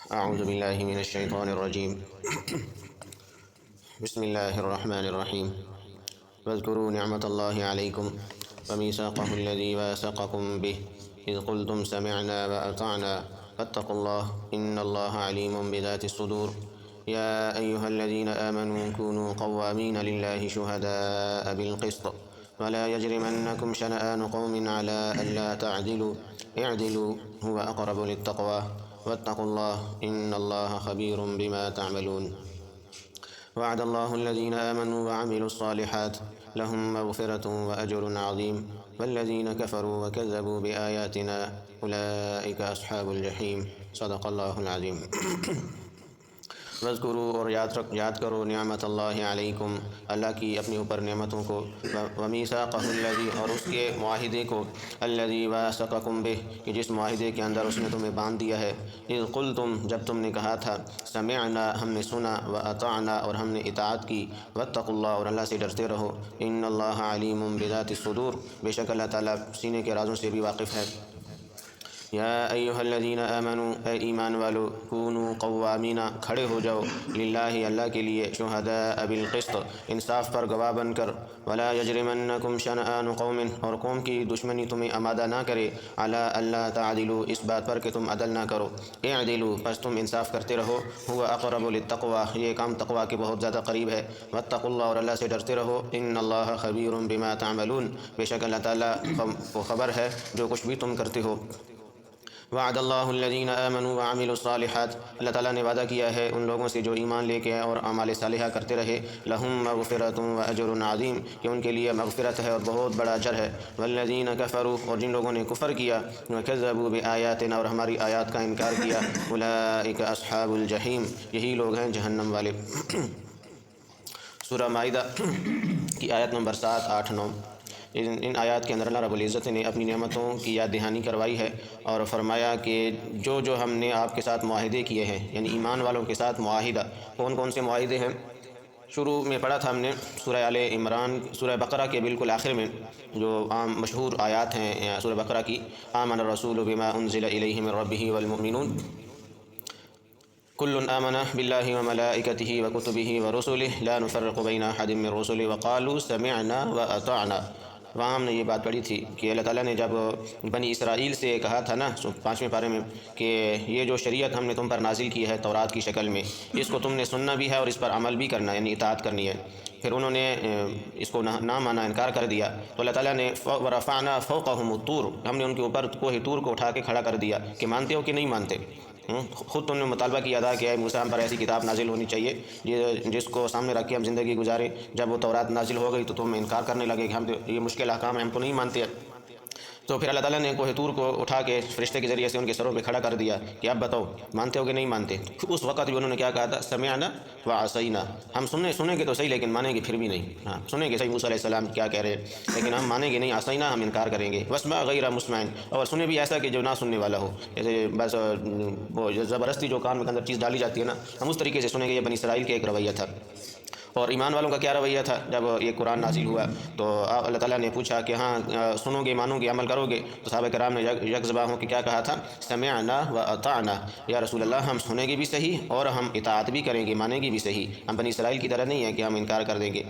اعوذ باللہ من الشیطان الرجیم بسم اللہ الرحمن الرحیم واذکروا نعمت اللہ علیکم ومیثاقہ الذی واثقکم بہ اذ قلتم سمعنا واطعنا فاتقوا اللہ ان اللہ علیم بذات الصدور یا ایہا الذین آمنوا كونوا قوامین للہ شہداء بالقسط ولا يجرمنكم شنآن قوم على ألا تعدلوا اعدلوا هو أقرب للتقوى واتقوا الله إن الله خبير بما تعملون وعد الله الذين آمنوا وعملوا الصالحات لهم مغفرة وأجر عظيم والذين كفروا وكذبوا بآياتنا أولئك أصحاب الجحيم صدق الله العظيم وذکروا اور یاد کرو نعمت اللہ علیکم اللہ کی اپنے اوپر نعمتوں کو ومیثاقہ الذی اور اس کے معاہدے کو الذی واثقکم بہ کہ جس معاہدے کے اندر اس نے تمہیں باندھ دیا ہے اذ قلتم جب تم نے کہا تھا سمعنا ہم نے سنا واطعنا اور ہم نے اطاعت کی واتقوا اللہ اور اللہ سے ڈرتے رہو ان اللہ علیم بذات الصدور بے شک اللہ تعالیٰ سینے کے رازوں سے بھی واقف ہے یا ایہا الذین آمنوا اے ایمان والو کونوا قوامین کھڑے ہو جاؤ للہ اللہ کے لیے شہداء بالقسط انصاف پر گواہ بن کر ولا یجرمنکم شنآن قوم اور قوم کی دشمنی تمہیں آمادہ نہ کرے علی الا تعدلوا اس بات پر کہ تم عدل نہ کرو اعدلوا پس تم انصاف کرتے رہو هو اقرب للتقوی یہ کام تقوی کے بہت زیادہ قریب ہے واتقوا اللہ اور اللہ سے ڈرتے رہو ان اللہ خبیر بما تعملون بے شک اللہ تعالیٰ کو خبر ہے جو کچھ بھی تم کرتے ہو وعد اللہ الذین آمنوا وعملوا الصالحات اللہ تعالیٰ نے وعدہ کیا ہے ان لوگوں سے جو ایمان لے کے اور اعمال صالحہ کرتے رہے لہم مغفرۃ واجر عظیم کہ ان کے لیے مغفرت ہے اور بہت بڑا اجر ہے والذین کفروا اور جن لوگوں نے کفر کیا وکذبوا بآیاتنا اور ہماری آیات کا انکار کیا اولئک اصحاب الجحیم یہی لوگ ہیں جہنم والے سورہ مائدہ کی آیت نمبر 7، 8، 9 ان آیات کے اندر اللہ رب العزت نے اپنی نعمتوں کی یاد دہانی کروائی ہے اور فرمایا کہ جو ہم نے آپ کے ساتھ معاہدے کیے ہیں یعنی ایمان والوں کے ساتھ معاہدہ کون کون سے معاہدے ہیں شروع میں پڑھا تھا ہم نے سورہ آل عمران سورہ بقرہ کے بالکل آخر میں جو عام مشہور آیات ہیں سورہ بقرہ کی آمن الرسول بما انزل الیہ من ربہ والمؤمنون كل آمن بالله وملائكته وكتبه ورسله لا نفرق بين أحد من رسله وقالوا سمعنا وأطعنا وہاں ہم نے یہ بات پڑھی تھی کہ اللہ تعالیٰ نے جب بنی اسرائیل سے کہا تھا نا 5ویں پارے میں کہ یہ جو شریعت ہم نے تم پر نازل کی ہے تورات کی شکل میں اس کو تم نے سننا بھی ہے اور اس پر عمل بھی کرنا ہے یعنی اطاعت کرنی ہے پھر انہوں نے اس کو نہ مانا انکار کر دیا تو اللہ تعالیٰ نے ورفعنا فوقهم الطور ہم نے ان کے اوپر کوہ طور کو اٹھا کے کھڑا کر دیا کہ مانتے ہو کہ نہیں مانتے خود تم نے مطالبہ کیا تھا کہ اے موسیٰ ہم پر ایسی کتاب نازل ہونی چاہیے جس کو سامنے رکھ کے ہم زندگی گزاریں جب وہ تورات نازل ہو گئی تو تم انکار کرنے لگے کہ ہم یہ مشکل احکام ہیں ہم تو نہیں مانتے تو پھر اللہ تعالیٰ نے کوہ طور کو اٹھا کے فرشتے کے ذریعے سے ان کے سروں پہ کھڑا کر دیا کہ اب بتاؤ مانتے ہو کہ نہیں مانتے اس وقت بھی انہوں نے کیا کہا تھا سمعنا وعصینا ہم سنیں گے تو صحیح لیکن مانیں گے پھر بھی نہیں ہاں سنیں گے صحیح موسیٰ علیہ السلام کیا کہہ رہے ہیں لیکن ہم مانیں گے نہیں عصینا ہم انکار کریں گے واسمع غیر مسمع اور سنیں بھی ایسا کہ جو نہ سننے والا ہو جیسے بس وہ زبردستی جو کان کے اندر چیز ڈالی جاتی ہے نا ہم اس طریقے سے سنیں گے یہ بنی اسرائیل کا ایک رویہ تھا اور ایمان والوں کا کیا رویہ تھا جب یہ قرآن نازل ہوا تو اللہ تعالیٰ نے پوچھا کہ ہاں سنو گے مانو گے عمل کرو گے تو صحابہ کرام نے یک زباں ہو کے کیا کہا تھا سمعنا واطعنا یا رسول اللہ ہم سنیں گے بھی صحیح اور ہم اطاعت بھی کریں گے مانیں گے بھی صحیح ہم بنی اسرائیل کی طرح نہیں ہے کہ ہم انکار کر دیں گے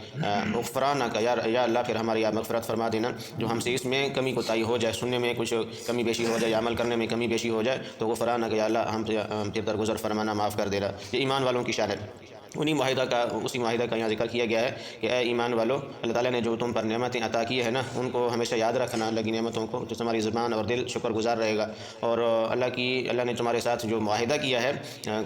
غفرانہ کا یا اللہ پھر ہماری مغفرت فرما دینا جو ہم سے اس میں کمی کوتاہی ہو جائے سننے میں کچھ کمی بیشی ہو جائے یا عمل کرنے میں کمی بیشی ہو جائے تو غفرانہ کا یا اللہ ہم پھر درگزر فرمانا معاف کر دینا یہ ایمان والوں کی شان ہے اسی معاہدہ کا یہاں ذکر کیا گیا ہے کہ اے ایمان والو اللہ تعالیٰ نے جو تم پر نعمتیں عطا کی ہے نا ان کو ہمیشہ یاد رکھنا اللہ کی نعمتوں کو جس ہماری زبان اور دل شکر گزار رہے گا اور اللہ نے تمہارے ساتھ جو معاہدہ کیا ہے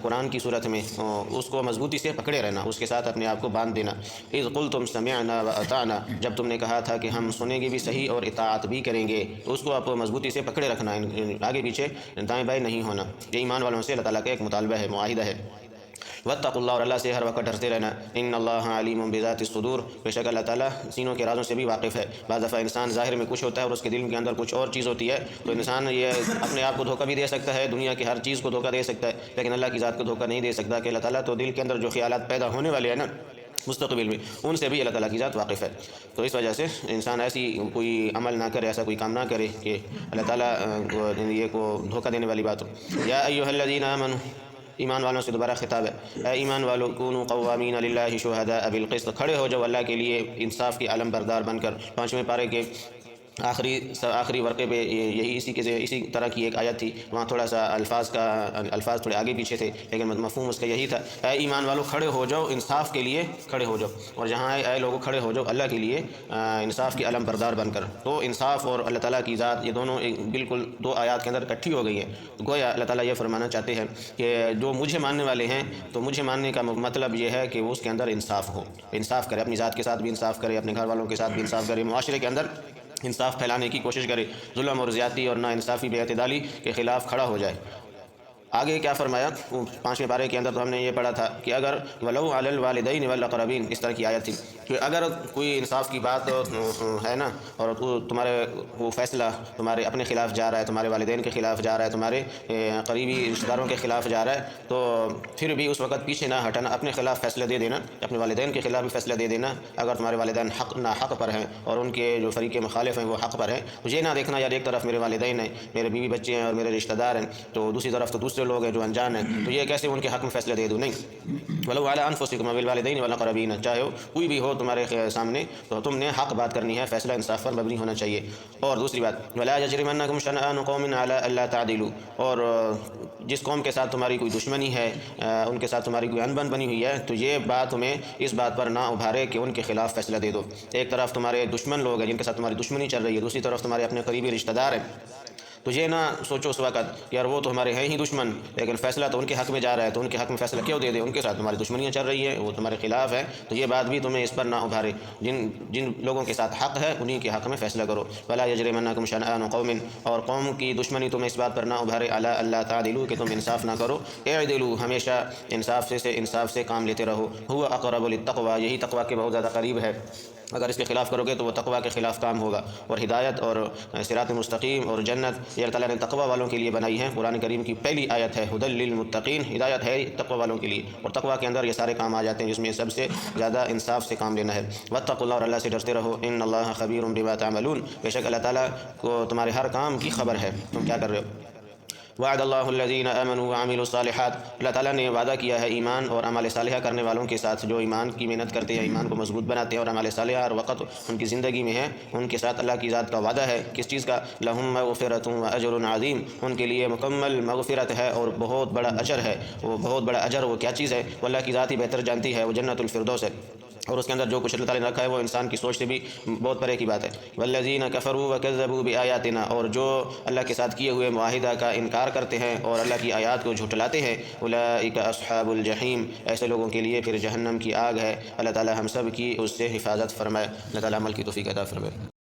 قرآن کی صورت میں اس کو مضبوطی سے پکڑے رہنا اس کے ساتھ اپنے آپ کو باندھ دینا اذ قلتم سمعنا واطعنا جب تم نے کہا تھا کہ ہم سنیں گے بھی صحیح اور اطاعت بھی کریں گے تو اس کو آپ مضبوطی سے پکڑے رکھنا آگے پیچھے دائیں بائیں نہیں ہونا یہ ایمان والوں سے اللہ تعالیٰ کا ایک مطالبہ ہے معاہدہ ہے واتقوا اللہ اور اللہ سے ہر وقت ڈرتے رہنا ان اللہ علیم بذات الصدور بے شک اللہ تعالیٰ سینوں کے رازوں سے بھی واقف ہے بعض دفعہ انسان ظاہر میں کچھ ہوتا ہے اور اس کے دل کے اندر کچھ اور چیز ہوتی ہے تو انسان یہ اپنے آپ کو دھوکہ بھی دے سکتا ہے دنیا کی ہر چیز کو دھوکہ دے سکتا ہے لیکن اللہ کی ذات کو دھوکہ نہیں دے سکتا کہ اللہ تعالیٰ تو دل کے اندر جو خیالات پیدا ہونے والے ہیں نا مستقبل میں ان سے بھی اللہ تعالیٰ کی ذات واقف ہے تو اس وجہ سے انسان ایسی کوئی عمل نہ کرے ایسا کوئی کام نہ کرے کہ اللہ تعالیٰ یہ کو دھوکہ دینے والی بات ہو یا ایھا الذین آمنوا ایمان والوں سے دوبارہ خطاب ہے، اے ایمان والو کونوا قوامین للہ شہداء بالقسط، کھڑے ہو جاؤ اللہ کے لیے انصاف کی علم بردار بن کر۔ 5ویں پارے کے آخری ورقے پہ یہی اسی طرح کی ایک آیت تھی، وہاں تھوڑا سا الفاظ تھوڑے آگے پیچھے تھے، لیکن مفہوم اس کا یہی تھا، اے ایمان والو کھڑے ہو جاؤ انصاف کے لیے، کھڑے ہو جاؤ، اور جہاں اے لوگوں کھڑے ہو جاؤ اللہ کے لیے انصاف کی علم بردار بن کر۔ تو انصاف اور اللہ تعالیٰ کی ذات یہ دونوں بالکل 2 آیات کے اندر اکٹھی ہو گئی ہیں۔ گویا اللہ تعالیٰ یہ فرمانا چاہتے ہیں کہ جو مجھے ماننے والے ہیں تو مجھے ماننے کا مطلب یہ ہے کہ وہ اس کے اندر انصاف ہو، انصاف کرے، اپنی ذات کے ساتھ بھی انصاف کرے، اپنے گھر والوں کے ساتھ بھی انصاف کرے، معاشرے کے اندر انصاف پھیلانے کی کوشش کرے، ظلم اور زیادتی اور ناانصافی بے اعتدالی کے خلاف کھڑا ہو جائے۔ آگے کیا فرمایا 5ویں پارے کے اندر؟ تو ہم نے یہ پڑھا تھا کہ اگر ولو علی الوالدین والاقربین، اس طرح کی آیت تھی کہ اگر کوئی انصاف کی بات ہے نا، اور تمہارے وہ فیصلہ تمہارے اپنے خلاف جا رہا ہے، تمہارے والدین کے خلاف جا رہا ہے، تمہارے قریبی رشتہ داروں کے خلاف جا رہا ہے، تو پھر بھی اس وقت پیچھے نہ ہٹنا، اپنے خلاف فیصلہ دے دینا، اپنے والدین کے خلاف بھی فیصلہ دے دینا اگر تمہارے والدین ناحق پر ہیں اور ان کے جو فریق مخالف ہیں وہ حق پر ہیں۔ تو یہ نہ دیکھنا یار ایک طرف میرے والدین ہیں، میرے بیوی بچے ہیں اور میرے رشتہ دار ہیں، تو دوسری طرف تو دوسرے لوگ ہیں جو انجان ہیں، تو یہ کیسے ان کے حق میں فیصلہ دے دوں؟ نہیں، ولو علی انفسکم والوالدین والاقربین، چاہے کوئی بھی ہو تمہارے سامنے تو تم نے حق بات کرنی ہے، فیصلہ انصاف پر مبنی ہونا چاہیے۔ اور دوسری بات، ولا یجرمنکم شنآن قوم علی الا تعدلوا، اور جس قوم کے ساتھ تمہاری کوئی دشمنی ہے، ان کے ساتھ تمہاری کوئی انبن بنی ہوئی ہے، تو یہ بات تمہیں اس بات پر نہ ابھارے کہ ان کے خلاف فیصلہ دے دو۔ ایک طرف تمہارے دشمن لوگ ہیں جن کے ساتھ تمہاری دشمنی چل رہی ہے، دوسری طرف تمہارے اپنے قریبی رشتہ دار ہیں، تو یہ نہ سوچو اس وقت کہ یار وہ تو ہمارے ہیں ہی دشمن، لیکن فیصلہ تو ان کے حق میں جا رہا ہے، تو ان کے حق میں فیصلہ کیوں دے دے؟ ان کے ساتھ تمہاری دشمنیاں چل رہی ہیں، وہ تمہارے خلاف ہے، تو یہ بات بھی تمہیں اس پر نہ ابھارے، جن لوگوں کے ساتھ حق ہے انہی کے حق میں فیصلہ کرو۔ ولا یجرمنکم شنآن قوم، اور قوم کی دشمنی تمہیں اس بات پر نہ ابھارے الی الا تعدلوا، کہ تم انصاف نہ کرو، اعدلوا، ہمیشہ انصاف سے کام لیتے رہو، هو اقرب للتقوی، یہی تقوی کے بہت زیادہ قریب ہے۔ اگر اس کے خلاف کرو گے تو وہ تقوی کے خلاف کام ہوگا، اور ہدایت اور صراط مستقیم اور جنت یہ اللہ تعالیٰ نے تقوی والوں کے لیے بنائی ہے۔ قرآن کریم کی پہلی آیت ہے ہدی للمتقین، ہدایت ہے تقوی والوں کے لیے، اور تقوی کے اندر یہ سارے کام آ جاتے ہیں جس میں سب سے زیادہ انصاف سے کام لینا ہے۔ واتقوا اللہ، اور اللہ سے ڈرتے رہو، ان اللہ خبیر بما تعملون، بے شک اللہ تعالیٰ کو تمہارے ہر کام کی خبر ہے، تم کیا کر رہے ہو۔ وعد اللہ الذین آمنوا وعملوا الصالحات، اللہ تعالیٰ نے وعدہ کیا ہے ایمان اور اعمال صالحہ کرنے والوں کے ساتھ، جو ایمان کی محنت کرتے ہیں، ایمان کو مضبوط بناتے ہیں اور اعمال صالحہ ہر وقت ان کی زندگی میں ہے، ان کے ساتھ اللہ کی ذات کا وعدہ ہے۔ کس چیز کا؟ لہم مغفرۃ واجر عظیم، ان کے لیے مکمل مغفرت ہے اور بہت بڑا اجر ہے۔ وہ بہت بڑا اجر وہ کیا چیز ہے؟ وہ اللہ کی ذات ہی بہتر جانتی ہے، وہ جنت الفردوس ہے، اور اس کے اندر جو کچھ اللہ تعالیٰ نے رکھا ہے وہ انسان کی سوچ سے بھی بہت پرے کی بات ہے۔ والذین کفروا وکذبوا بآیاتنا، اور جو اللہ کے ساتھ کیے ہوئے معاہدہ کا انکار کرتے ہیں اور اللہ کی آیات کو جھٹلاتے ہیں، اولئک اصحاب الجحیم، ایسے لوگوں کے لیے پھر جہنم کی آگ ہے۔ اللہ تعالیٰ ہم سب کی اس سے حفاظت فرمائے، اللہ تعالیٰ عمل کی توفیق عطا فرمائے۔